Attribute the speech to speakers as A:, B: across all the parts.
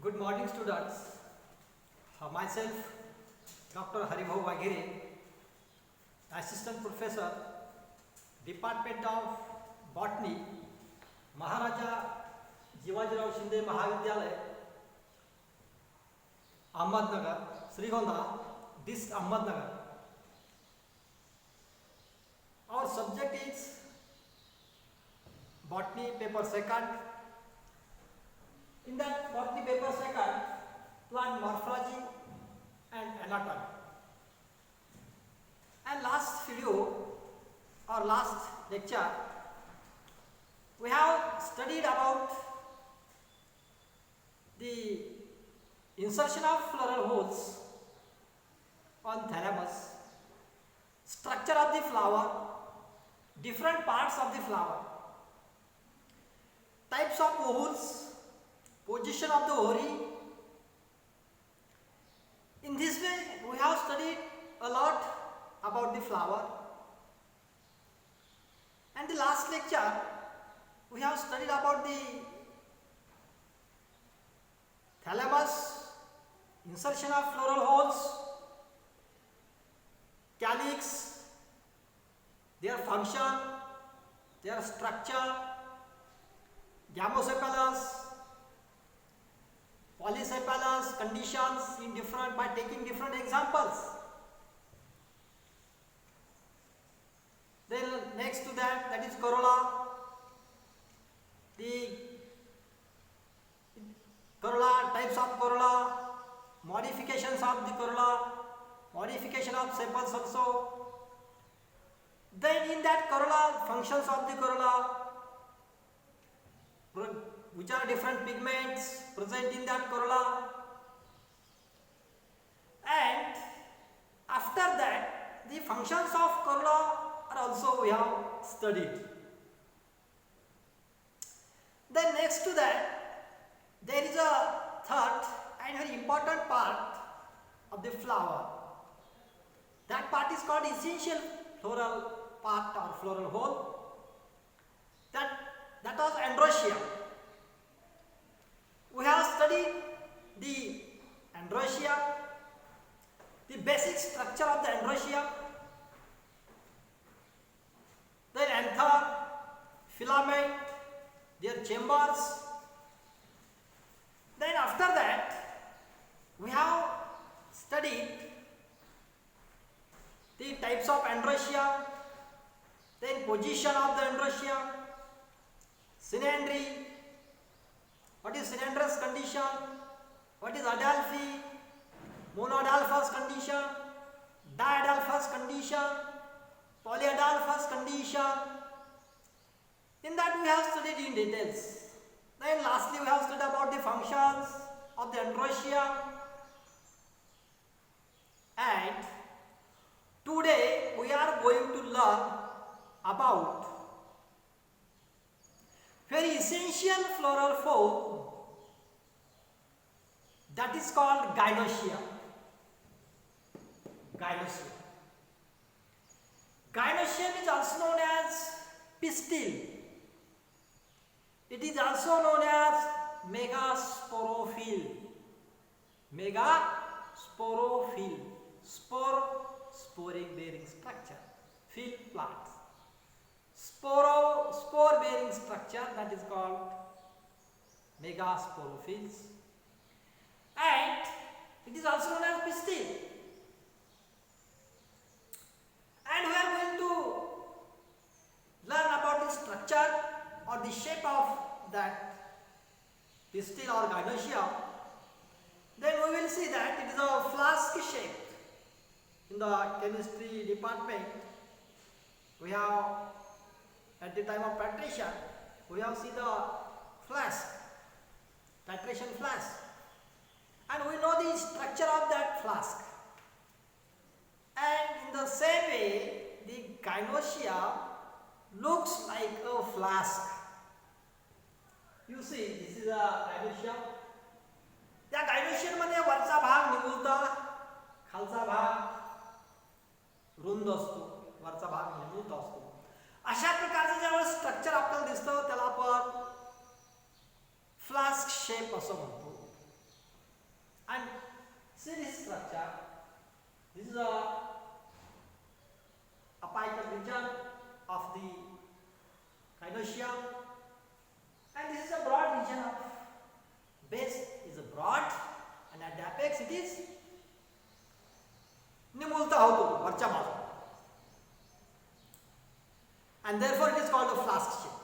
A: Good morning, students. Myself, Dr. Haribhau Vaghere, Assistant Professor, Department of Botany, Maharaja Jivajirao Shinde Mahavidyalaya, Ahmednagar, Srigonda, District Ahmednagar. Our subject is Botany paper second. In that botany paper second, plant morphology and anatomy. And last video or last lecture, we have studied about the insertion of floral holes on thalamus, structure of the flower, different parts of the flower, types of ovules, position of the ovary. In this way, we have studied a lot about the flower. And the last lecture, we have studied about the thalamus, insertion of floral holes, calyx, their function, their structure, gamosepalous, polysepalous conditions in different by taking different examples. Then next to that is corolla. The corolla, types of corolla, modifications of the corolla, modification of sepals also. Then in that corolla, functions of the corolla, which are different pigments present in that corolla. And after that, the functions of corolla are also we have studied. Then next to that, there is a third and very important part of the flower. That part is called essential floral part or floral hole. That was androecium. We have studied the androecium, the basic structure of the androecium, then anther, filament, their chambers. Then after that, we have studied the types of androecium, then position of the androecium, cynandry, what is cynandrous condition, what is adelphi, monoadelphous condition, diadelphous condition, polyadelphous condition. In that we have studied in details. Then lastly we have studied about the functions of the androecium. And today we are going to learn about very essential floral form that is called gynoecium. Gynoecium. Gynoecium is also known as pistil. It is also known as megasporophyll. Megasporophyll. Spore, sporing bearing structure. Phyll, plants. Spore bearing structure, that is called megasporophylls. And it is also known as pistil. And we are going to learn about the structure or the shape of that pistil or gynoecium. Then we will see that it is a flask shape. In the chemistry department, we have at the time of titration, we have seen the flask, titration flask, and we know the structure of that flask. And in the same way, the gynoecium looks like a flask. You see, this is a gynoecium. त्या gynoecium मध्ये वरचा भाग निमुळता, खालचा भाग रुंद असतो, वरचा भाग निमुळत असतो. अशा प्रकारचं ज्यावेळेस स्ट्रक्चर आपल्याला दिसतं त्याला आपण फ्लास्क शेप असं म्हणतो. structure. This is a apical region of the gynoecium, and this is a broad region of base is a broad, and at the apex it is निमुळता होतो वरच्या बाजूला, and therefore it is called a flask shape.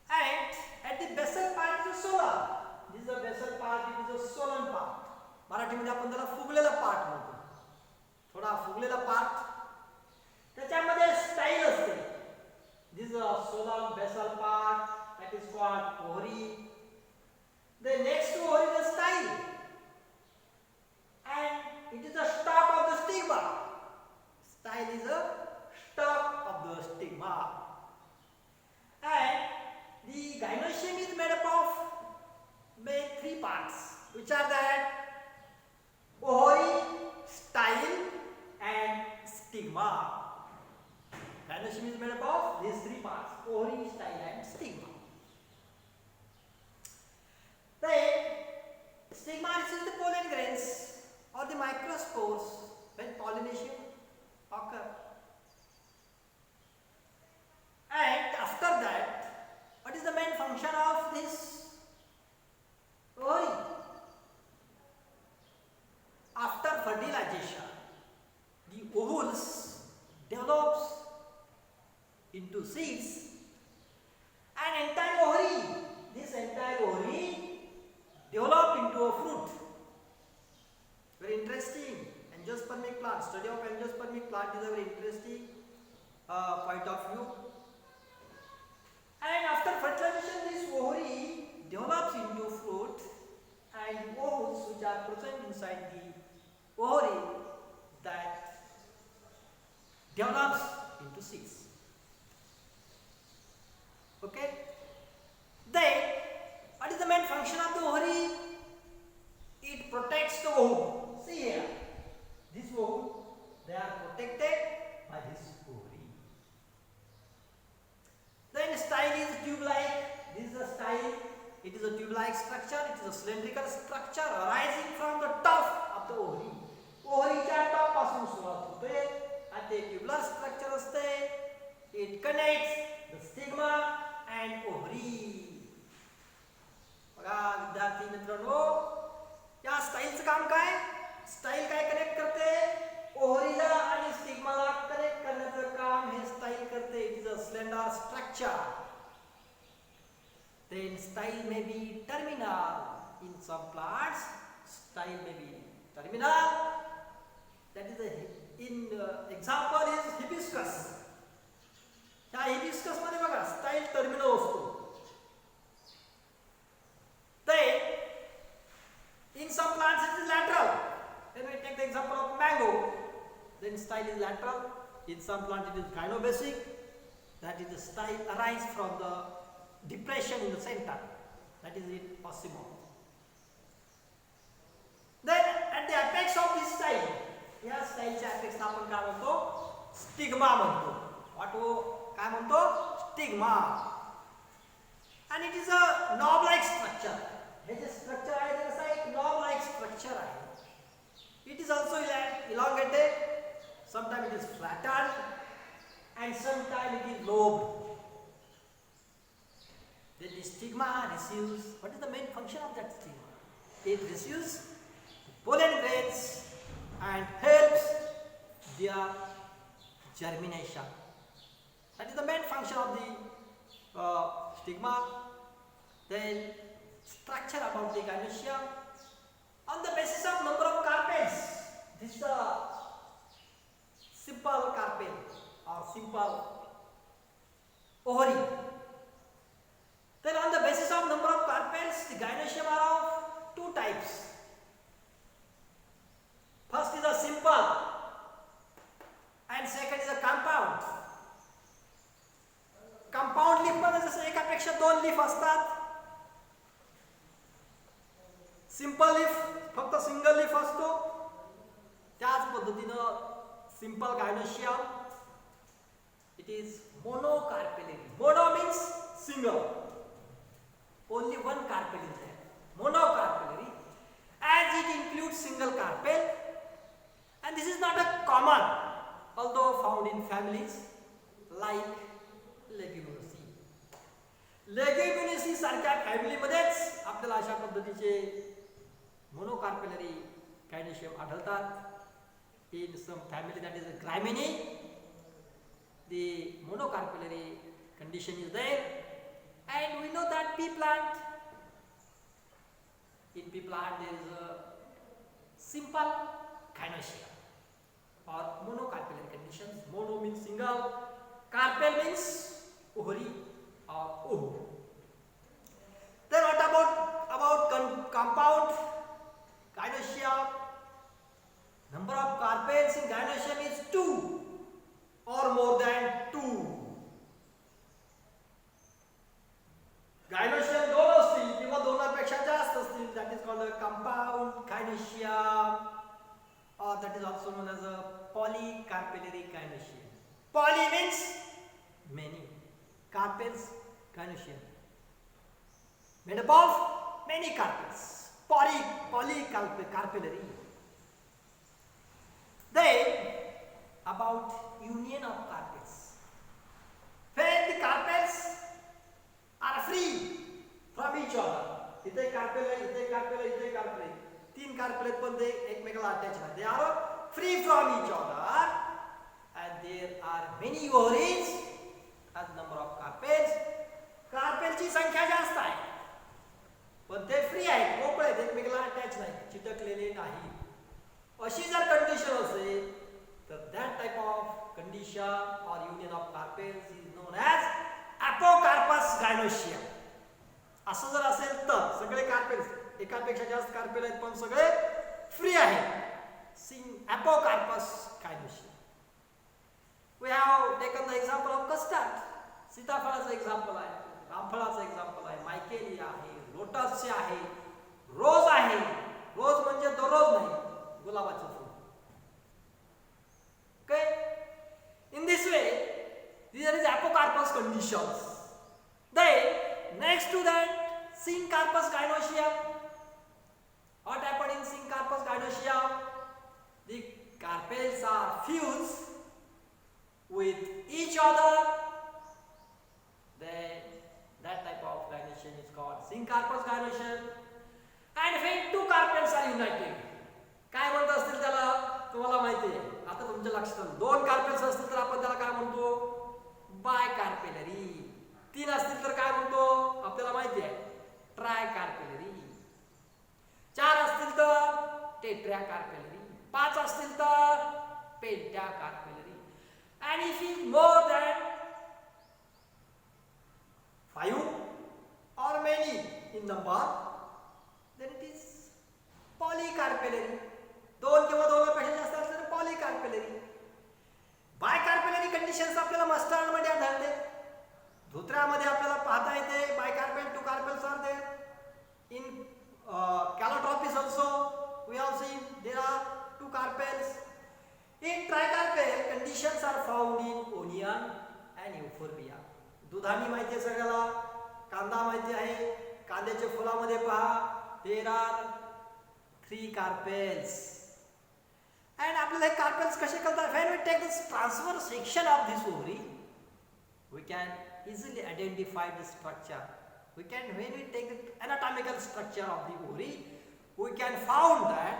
A: And at the basal part is a solar. This is the basal part, it is a solan part. मराठीमध्ये आपण त्याला फुगलेला part म्हणतो, थोडा फुगलेला part, त्याच्यामध्ये style असते. This is a solan basal part, that is called ovary. Then next to ovary is a style, and it is the stalk of the stigma. Style is a stalk of the stigma. And the gynoecium is made up of three parts, which are that ovary, style, and stigma. Gynoecium is made up of these three parts: ovary, style, and stigma. Then stigma receives the pollen grains or the microspores when pollination occurs. And after that, what is the main function of this ovary? After fertilization, the ovules develops into seeds, and entire ovary, this entire ovary develop into a fruit. Very interesting. Angiospermic plant, study of angiospermic plant is a very interesting point of view. And after fertilization, this ovary develops into fruit, and ovules which are present inside the ovary that develops into seeds. Okay? Then, what is the main function of the ovary? It protects the ovum. See here, this ovum, they are protected by this ovary. Then style is tube-like. This is a style. It is a tube-like structure. It is a cylindrical structure arising from the top of the ovary. ओव्हरीच्या top पासून सुरुवात होते आणि ते tubular structure असते. It connects the stigma and ovary. बघा विद्यार्थी मित्रांनो, या स्टाईलचं काम काय? स्टाईल काय कनेक्ट करते? ओव्हरीला आणि स्टिग्माला कनेक्ट करण्याचं काम हे स्टाईल करते. It is a slender structure. Then style may be terminal. In some plants, style may be terminal. That is example is hibiscus. या hibiscus मध्ये बघा style terminal असतो. Then in some plants it is lateral. Then we take the example of mango. Then style is lateral. In some plant it is gynobasic. That is the style arise from the depression in the center. That is it possible. Then at the apex of this style, या स्टाईलच्या apex ला आपण काय म्हणतो? Stigma म्हणतो. वाटो काय म्हणतो? Stigma. And it is a knob-like structure. हे जे स्ट्रक्चर आहे ते कसं एक knob-like structure आहे. It is also elongated. Sometimes it is flattened, and sometimes it is lobed. Then the stigma receives. What is the main function of that stigma? It receives pollen grains and helps their germination. That is the main function of the stigma. Then structure about the gynoecium. On the basis of number of carpels, this is a simple carpel or simple ovary. Then on the basis of number of carpels, the gynoecium are of two types. First is a simple and second is a compound. Compound leaf मध्ये जसं एकापेक्षा दोन leaf असतात. Simple leaf फक्त single leaf असतो. त्याच पद्धतीनं simple gynoecium, it is monocarpellary. Mono means single. Only one carpel is there. Monocarpellary. as it includes single carpel, and this is not a common, although found in families like Leguminosae. Leguminosae सारख्या फॅमिलीमध्येच आपल्याला अशा पद्धतीचे monocarpellary कायनेशियम आढळतात. In some family, that is a Gramineae, the monocarpellary condition is there, and we know that pea plant, in pea plant there is a simple gynoecium or monocarpellary conditions. Mono means single, carpel means ovary or ovum. Then what about compound gynoecium? Number of carpels in gynoecium is 2 or more than 2. Gynoecium 2 असतील किंवा 2पेक्षा जास्त असतील, that is called a compound gynoecium, or that is also known as a polycarpellary gynoecium. Poly means many, carpels gynoecium made up of many carpels, polycarpellary. Then about union of carpels. When the carpels are free from each other, इथे carpel आहे, इथे carpel आहे, इथे carpel आहे, 3 carpel आहेत पण ते एकमेकाला अटॅच आहेत. They are free from each other and there are many ovaries as number of carpels. कार्पेलची संख्या जास्त आहे पण ते फ्री आहेत, मोकळे आहेत, एकमेकाला अटॅच नाही, चिटकलेले नाही. अशी जर कंडिशन असेल तर that type of condition or union of carpels is known as apocarpous gynoecium. असं जर असेल तर सगळे कार्पेल्स, एकापेक्षा जास्त कार्पेल आहेत पण सगळे फ्री आहेत, apocarpous gynoecium. We have taken the example of custard. सीताफळाचं एक्झाम्पल आहे, रामफळाचं एक्झाम्पल आहे, मायकेलिया आहे, लोटसचे आहे, रोज आहे. रोज म्हणजे दररोज नाही, गुलाबाचं फूल. Okay? In this way, there is apocarpous conditions. Then next to that, syncarpous gynoecium. What happened in syncarpous gynoecium? The carpels are fused with each other. Then that type of gynoecium is called syncarpous gynoecium. And when 2 carpels are united, काय म्हणत असतील त्याला तुम्हाला माहिती आहे. आता तुमच्या लक्षात आलं, 2 कार्पेल्स असतील तर आपण त्याला काय म्हणतो, बाय कार्पेलरी. 3 असतील तर काय म्हणतो आपल्याला माहिती आहे, ट्राय कार्पेलरी. 4 असतील तर टेट्रा कार्पेलरी. 5 असतील तर पेंटा carpellary. and if it is more than 5 or many in number, then it is polycarpellary. 2 किंवा 2पेक्षा जास्त असले तर पॉलीकार्पेलरी. बायकार्पेलरी कंडिशन्स आपल्याला मस्टर्ड मध्ये आढळते, धोत्र्यामध्ये आपल्याला पाहता येते. Bicarpel 2 carpels are there. In calotropis also we have seen there are 2 carpels. In tricarpel conditions are found in onion and euphorbia. Dudhani माहिती आहे सगळ्याला, कांदा माहिती आहे, कांद्याच्या फुलामध्ये पहा there are 3 carpels. And आपल्याला हे कार्पेल्स कसे कळतात? When we take this transverse section of this ovary, we can easily identify the structure. When we take the anatomical structure of the ovary, we can found that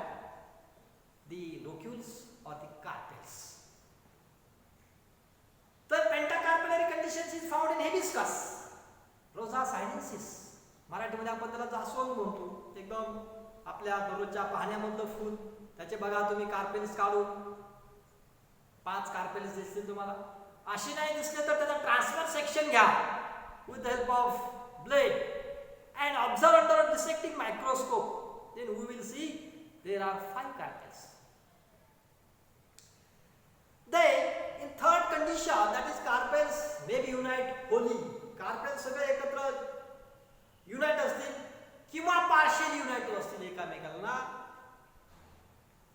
A: the locules or the carpels. The pentacarpellary conditions is found in hibiscus, Rosa sinensis. मराठीमध्ये आपण त्याला जास्वंद म्हणतो. एकदम आपल्या दररोजच्या पाहण्यामधलं फूल. त्याचे बघा तुम्ही कार्पेल्स काढून 5 कार्पेल्स दिसतील तुम्हाला. अशी नाही दिसले तर त्याचा ट्रान्सफर सेक्शन घ्या with the help of blade and observe under a dissecting microscope. Then we will see there are 5 carpels. Then in third condition, that is carpels may be unite wholly. Carpels सगळे एकत्र unite असतील किंवा partially unite असतील एकामेकांना.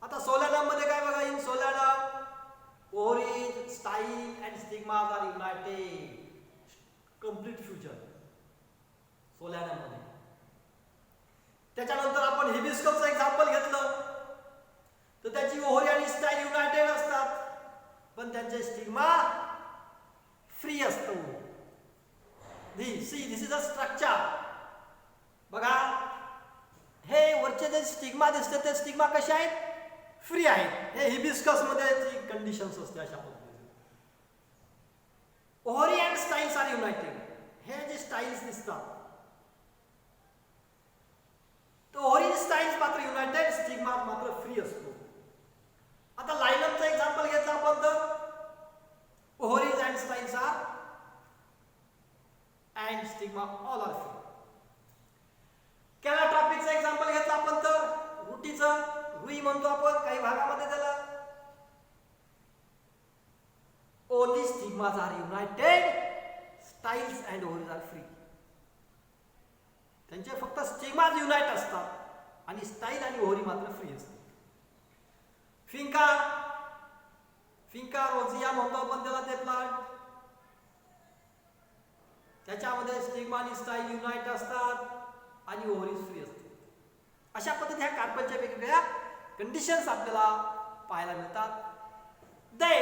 A: आता सोलॅनम मध्ये काय बघा, in solanum ovaries, style and stigmas are united. Complete fusion solanum मध्ये. त्याच्यानंतर आपण हिबिस्कसचं example free. See this is a structure. बघा हे वरचे जे स्टिग्मा दिसते ते स्टिग्मा कसे आहेत? फ्री आहेत. हे हिबिस्कस मध्ये कंडिशन्स असते अशा पद्धतीने. Ovary and styles are united. हे जे स्टाईल्स दिसतात तो ओव्हरी स्टाईल्स मात्र युनायटेड, स्टिग्मा मात्र फ्री असतो. आता लायलमचं एक्झाम्पल घेतलं आपण तर ovaries and styles are and stigma all are free. कॅलाट्रॉपिकचं एक्झाम्पल घेतलं आपण तर रुटीचं, रुई म्हणतो आपण काही भागामध्ये त्याला. Only stigmas are united, styles and ovaries are free. त्यांचे फक्त स्टिग्माज युनाइट असतात आणि स्टाईल आणि ओव्हरी मात्र फ्री असते. फिंका रोझिया म्हणतो आपण त्याला ते प्लांट, त्याच्यामध्ये स्टिग्मा आणि स्टाईल युनाइट असतात आणि ओव्हरीज फ्री असते. अशा पद्धतीने ह्या कार्पेलच्या वेगवेगळ्या कंडिशन्स आपल्याला पाहायला मिळतात. They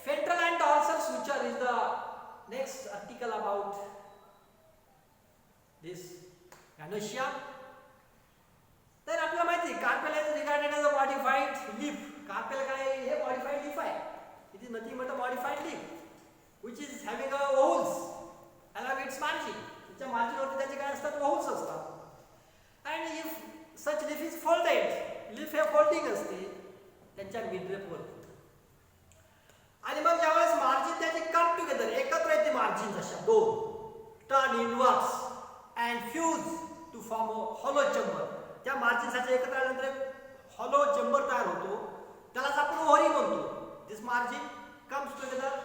A: ventral and dorsal suture is the next article about this gynoecium. तर आपल्याला माहिती आहे carpel is regarded as a modified leaf. Carpel काय? हे मॉडिफाईड लीफ आहे. It is nothing but a modified leaf which is having a ovules along its margin. त्याच्या मार्जिनवरती त्याचे काय असतात? ओव्हल्स असतात. And if such leaf is folded, leaf हे फोल्डिंग असते त्यांच्या मिडरेपवरती. आणि मग ज्यावेळेस मार्जिन त्याचे कम टुगेदर एकत्र येते मार्जिन अशा दोन turn inverse and fuse to form a hollow chamber. त्या मार्जिनसाठी एकत्र आल्यानंतर एक हॉलो चेंबर तयार होतो, त्यालाच आपण ओव्हरी म्हणतो. This margin comes together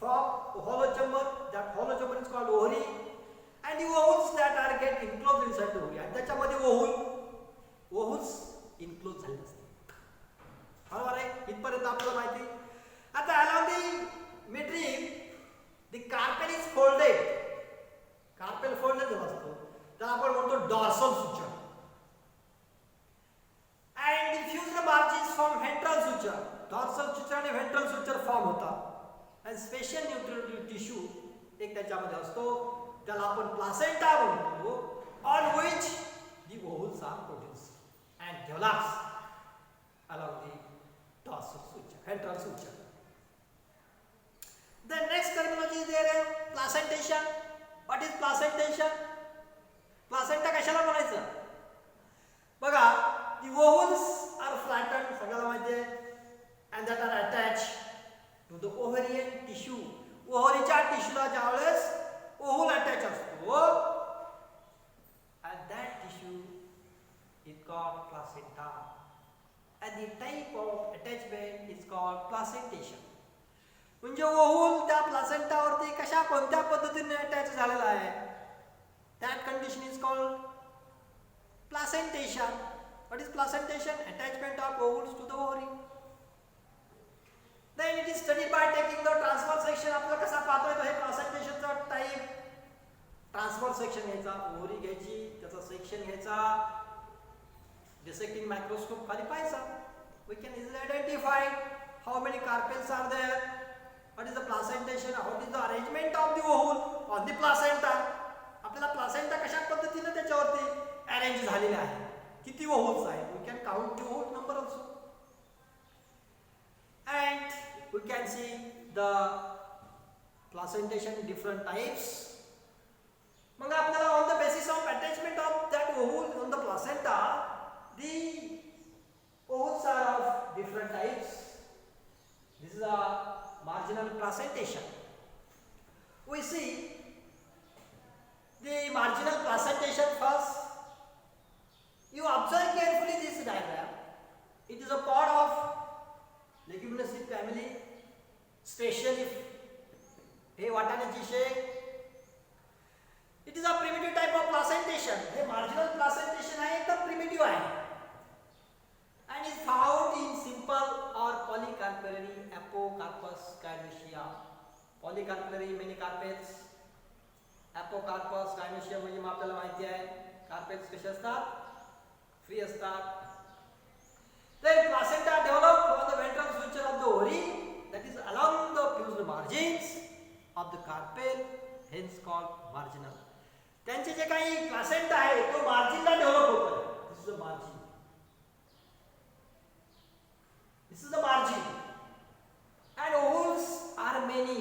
A: form hollow chamber. That hollow chamber is called ovary and the ovules that are get enclose inside the ovary. आणि त्याच्यामध्ये ओव्हल्स इनक्लोज झाले असते. बरोबर आहे? इथपर्यंत आपल्याला माहिती. आता along the midrib the carpel is folded. Carpel folded असतो त्याला आपण म्हणतो dorsal suture. And diffuse margins from ventral suture. Dorsal suture आणि व्हेंट्रल सुचर फॉर्म होतात. अँड स्पेशल न्यूट्रल टिश्यू एक त्याच्यामध्ये असतो त्याला आपण प्लासेंटा म्हणतो, on which the ovules are produced and develops along the dorsal suture, ventral suture. The next terminology is there, placentation. What is placentation? Placenta कशाला म्हणायचं? बघा, the ovules are flattened, सगळ्याला माहिती आहे, and that are attached to the ovarian tissue. ओव्हरीच्या टिश्यूला ज्यावेळेस oval attach असतो, and that tissue is called placenta. And the type of attachment is called placentation. म्हणजे oval त्या प्लासेंटावरती कशा कोणत्या पद्धतीने अटॅच झालेला आहे, that condition is called placentation. What is placentation? Attachment of ovules to the ovary. Then it is studied by taking the transverse section. आपलं कसा पाहतोय तो हे प्लासेंटेशनचा टाइप. ट्रान्सफर सेक्शन घ्यायचा, ओव्हरी घ्यायची, त्याचा सेक्शन घ्यायचा, dissecting microscope खाली पाहायचा. We can easily identify how many carpels are there, what is the placentation, what is the arrangement of the ovule on the placenta. आपल्याला प्लासेंटा कशा पद्धतीने त्याच्यावरती अरेंज झालेले आहे, किती ओव्हल्स आहेत. We can count the ovule number also. And we can see the placentation different types. मग आपल्याला on the basis of attachment of that ovule on the placenta, the ovules are of different types. This is a marginal placentation. We see the marginal placentation first. You observe carefully this diagram. It is a part of Leguminosae family, especially हे वाटाण्याची शेंग. It is a primitive type of placentation. Hey marginal placentation आहे, एकदम primitive आहे. And is found in simple or polycarpellary Apocarpus gynosia. Polycarpellary many carpels. Apocarpus gynosia म्हणजे मग आपल्याला माहिती आहे carpels कसे असतात, फ्री असतात. Then placenta developed on the ventral suture of the ovary, that is along the fused margins of the carpel. Hence called marginal. त्यांचे जे काही प्लासेंटा आहे तो मार्जिनला डेव्हलप होतो. This is a margin. This is a margin. And ovules are many.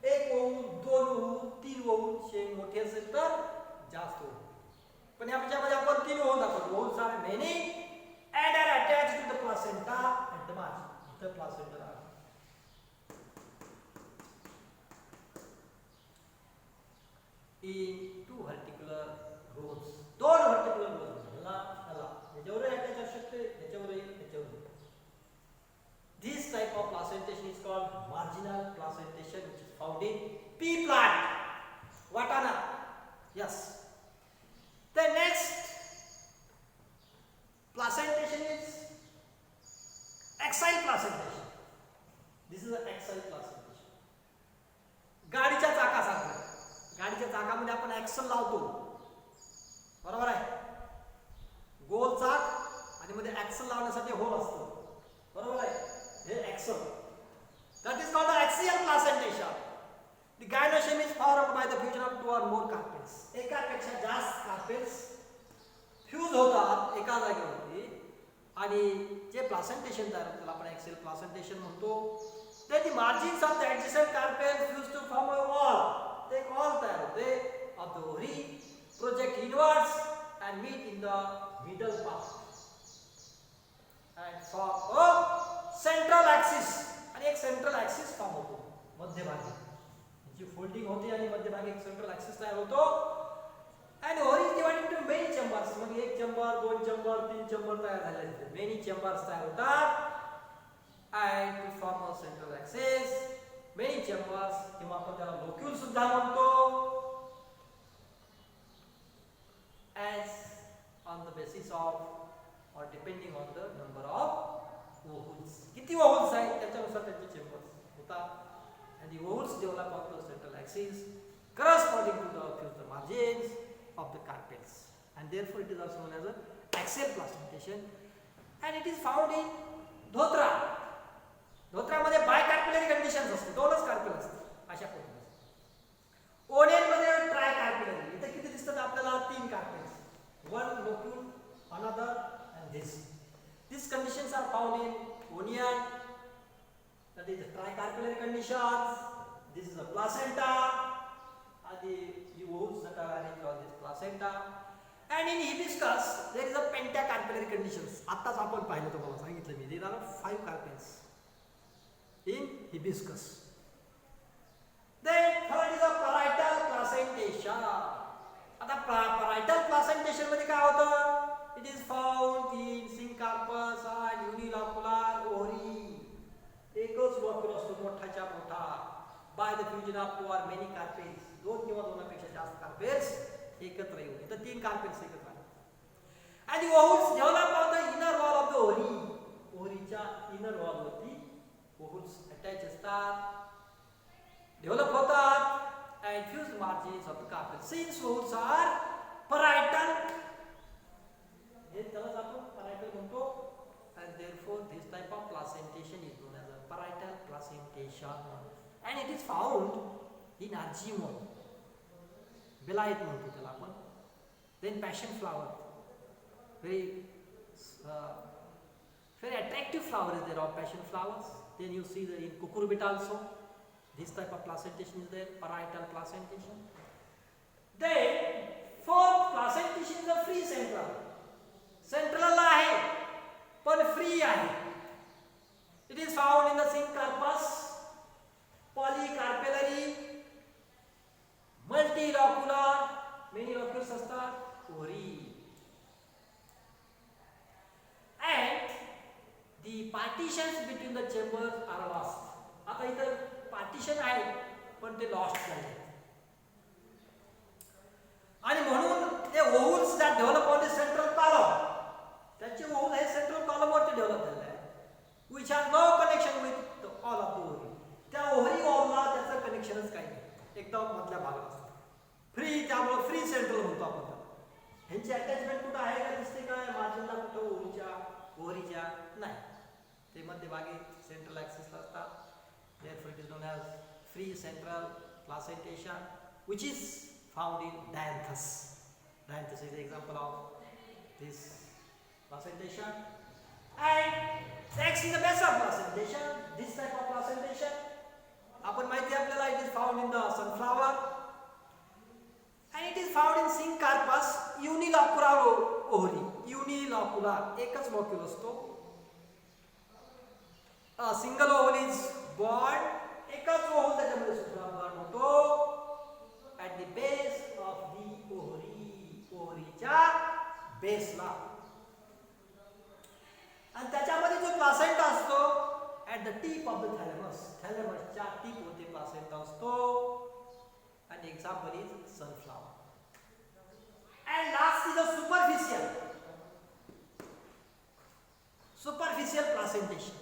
A: एक ovule, दोन ovule, तीन ओव्हल शे मोठे असेल तर जास्त ओव्हल. पण याच्यामध्ये आपण तीन ओव्हल दाखवतो. Ovules are many and are attached to the placenta at the margin. इथं प्लासेंटा आहे. in two vertical rows. दोन vertical rows. याच्यावर अटॅच असू शकते, याच्यावर. This type of placentation is called marginal placentation, which is found in pea plant. Watana. Yes. The next placentation is axile placentation. This is an axile placentation. गाडीच्या चाकासारखं. गाडीच्या चाकामध्ये आपण axle लावतो, बरोबर आहे. गोल चाक आणि मध्ये ॲक्सल लावण्यासाठी होल असतो, बरोबर आहे. हे axile. That is called the axial placentation. The gynoecium is formed by the fusion of two or more carpels. एकापेक्षा जास्त कार्पेल्स फ्यूज होतात एका जागेवरती आणि जे प्लासेंटेशन तयार होतं त्याला आपण ॲक्सियल प्लासेंटेशन म्हणतो. then the margins of the adjacent carpels fuse to form a wall. एक wall तयार होते of the ovary, project inwards and meet in the middle part and form a central axis. आणि एक central axis form होतो मध्यभागी. जी folding होते आणि मध्यभागी एक central axis तयार होतो. and ovary is divided into many chambers. मग एक चेंबर, दोन चेंबर, तीन चेंबर तयार झाले असते. many chambers तयार होतात and to form a central axis. many chambers किंवा आपण त्याला लोक्यूल सुद्धा म्हणतो. as on the basis of or depending on the number of ovules. किती ovules आहेत त्याच्यानुसार त्यांचे चेंबर्स होतात. and the ovules develop on the central axis corresponding to the fused margins of the carpels, and therefore it is also known as a axial placentation, and it is found in Dhotra. धोत्रामध्ये bicarpellary conditions असते, दोनच carpel असतात अशा पद्धतीने. ओनियनमध्ये tricarpellary. इथे किती दिसतात आपल्याला? तीन carpels. One locule, another and this conditions are found in onion. that is the tricarpillary conditions. This is the placenta and the ovules that are arranged on this placenta. And in hibiscus there is a pentacarpillary conditions. आत्ताच आपण पाहिलं, तुम्हाला सांगितलं मी. there are 5 carpels in hibiscus. Then third is a parietal placentation. आता parietal placentation मध्ये काय होतं? It is found in syncarpus and unilocular ovary. एकच लोक्यूल असतो मोठाच्या मोठा by the fusion of two or many carpels. दोन किंवा दोनापेक्षा जास्त कार्पेल्स एकत्र येऊन. इथं तीन कार्पेल्स एकत्र आहेत. And the ovules develop on the inner wall of the ovary. ओव्हरीच्या इनर वॉल वरती ovules attach असतात, डेव्हलप होतात and fuse margins of the carpel. Since ovules are parietal, हे त्याला आपण parietal म्हणतो, and therefore this type of placentation is known as a parietal placentation, and it is found in argemone. बेलायत म्हणतो त्याला आपण. Then passion flower, very attractive flower is there of passion flowers. Then you see that in cucurbit also this type of placentation is there, parietal placentation. Then fourth placentation is a free central. Central आहे पण free आहे. It is found in the syncarpus, polycarpellary, multilocular, many locules असतात, ovary. And the partitions between the chambers are lost. आता इथं partition आहे पण ते lost झाले आणि म्हणून ते ovules that develop on the central column, त्याचे ओव्हल हे सेंट्रल कॉलम वरती डेव्हलप झाले आहे, which has no connection with all of the ovary. त्या ओव्हरी वॉलला त्याचं कनेक्शनच काही नाही, एकदम मधल्या भागात असतं फ्री, त्यामुळे फ्री सेंट्रल म्हणतो आपण त्याला. ह्यांची अटॅचमेंट कुठं आहे का दिसते काय? मार्जिनला कुठं ओव्हरीच्या नाही, ते मध्यभागी सेंट्रल ॲक्सिसला असतात. Therefore it is known as free central placentation. which is found in dianthus. Dianthus is the example of this placentation. And next is the basal placentation. This type of placentation, आपण माहिती आपल्याला, it is found in the sunflower and it is found in Syncarpus unilocula ovary. Unilocula, एकच locule असतो. A single ovule is born, एकच oval त्याच्यामध्ये सुद्धा born होतो at the base of the ovary, ओव्हरीच्या बेसला. आणि त्याच्यामध्ये जो प्लासेंटा असतो at the tip of the thalamus, थॅलेमसच्या टीप होते प्लासेंटा असतो. An example is sunflower. And last is the superficial placentation.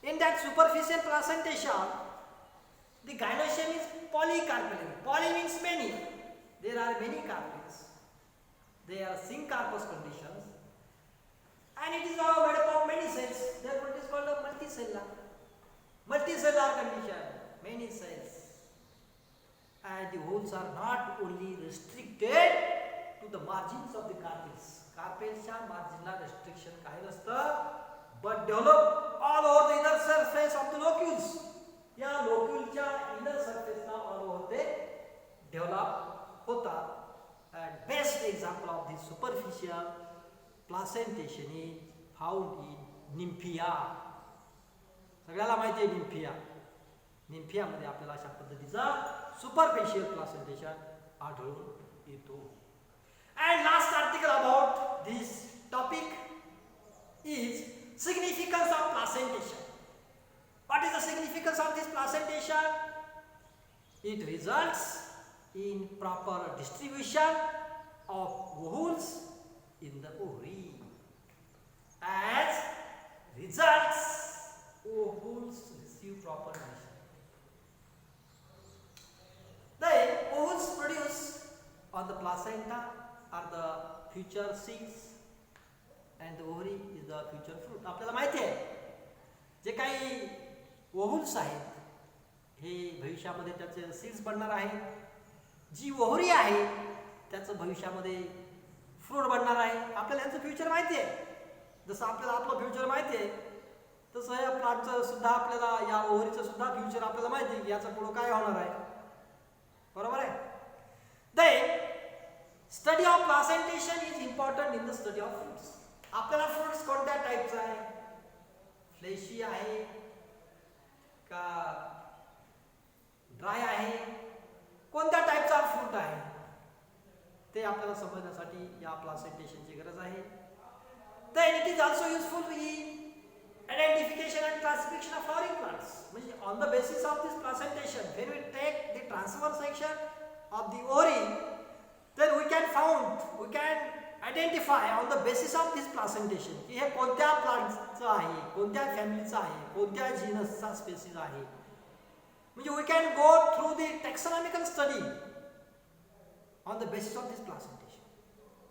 A: In that superficial placentation, the gynoecium is polycarpellary. Poly means many. There are many carpels. They are syncarpous conditions. And it is all made up of many cells. Therefore, it is called a multicellular. Multicellular condition, many cells. And the holes are not only restricted to the margins of the carpels. Carpelsच्या marginला restriction काही नसतं, but develop all over the inner surface of the locules. या लोक्यूलच्या inner surface ला all over ते develop होतात. And best example of this superficial placentation is found in Nymphia. सगळ्याला माहिती आहे Nymphia. Nymphia मध्ये आपल्याला अशा पद्धतीचा superficial placentation आढळून येतो. And last article about this topic is significance of placentation. What is the significance of this placentation? It results in proper distribution of ovules in the ovary. As results, ovules receive proper distribution. The ovules produced on the placenta are the future seeds and the ovary is the future fruit. आपल्याला माहिती आहे जे काही ओव्हुल्स आहेत हे भविष्यामध्ये त्याचे seeds बनणार आहेत. जी ovary आहे त्याचं भविष्यामध्ये फ्रूट बनणार आहे. आपल्याला यांचं फ्युचर माहिती आहे. जसं आपल्याला आपलं फ्युचर माहिती आहे तसं या प्लांटचं सुद्धा आपल्याला, या ओव्हरीचं सुद्धा फ्युचर आपल्याला माहिती आहे की याचं पुढं काय होणार आहे. बरोबर आहे. Then study of placentation is important in the study of fruits. आपल्याला फ्रुट्स कोणत्या टाईपचा आहे, फ्लेशी आहे का ड्राय आहे, कोणत्या टाईपचा फ्रूट आहे ते आपल्याला समजण्यासाठी या प्लासेंटेशनची गरज आहे. Then it is also useful in identification and classification of flowering plants. म्हणजे on the basis of this placentation, when we take the transverse section of the ovary, then we can identify on the basis of this placentation की हे कोणत्या प्लांटचं आहे, कोणत्या फॅमिलीचं आहे, कोणत्या जीनसचा spaces आहे. म्हणजे we can go through the taxonomical study on the basis of this placentation.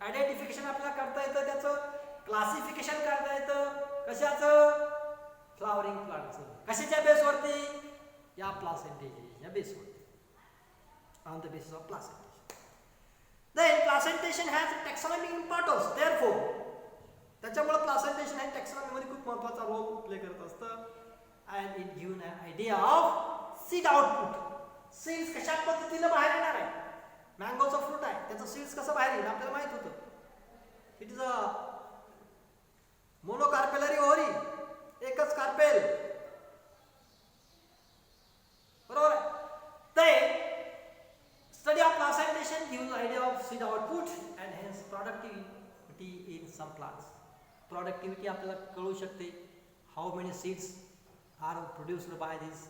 A: Identification आपल्याला करता येतं, त्याचं क्लासिफिकेशन करता येतं. कशाचं? फ्लावरिंग प्लांटचं. कशाच्या बेसवरती? या प्लासेंटेशनच्या बेसवरती. On the basis of placentation. Then placentation has taxonomic importance. Therefore, त्याच्यामुळे placentation हे taxonomy मध्ये खूप महत्त्वाचा रोल प्ले करत असतं. And it gives an idea of seed output. Seeds कशा पद्धतीने बाहेर येणार आहे. मँगोचं फ्रूट आहे, त्याचं सीड्स कसं बाहेर येईल आपल्याला माहित होतं. It is a monocarpellary ovary, एकच कार्पेल. बरोबर आहे. ते study of placentation gives idea of seed output and hence productivity in some plants. Productivity आपल्याला कळू शकते. How many seeds are produced by this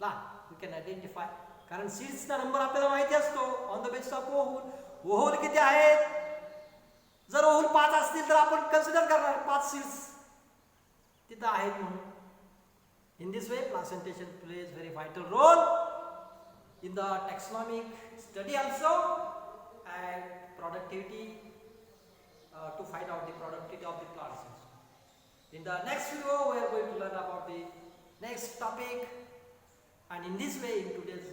A: plant? We can identify. कारण सीड्सचा number आपल्याला माहिती असतो on the basis of oval. Oval किती आहेत? जर ओव्हल 5 असतील तर आपण कन्सिडर करणार 5 सीड्स तिथं आहेत म्हणून. In this way placentation plays very vital role in the taxonomic study also and productivity to find out the productivity of the plants. In the next video we are going to learn about the next topic And in this way, in today's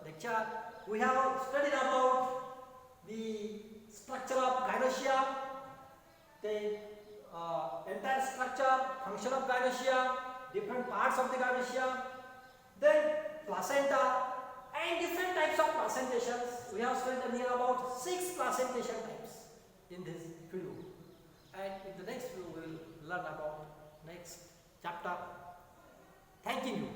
A: lecture, we have studied about the structure of gynosia, the entire structure, function of gynosia, different parts of the gynosia, then placenta, and different types of placentations. We have studied near about 6 placentation types in this video. And in the next video, we will learn about next chapter. Thank you.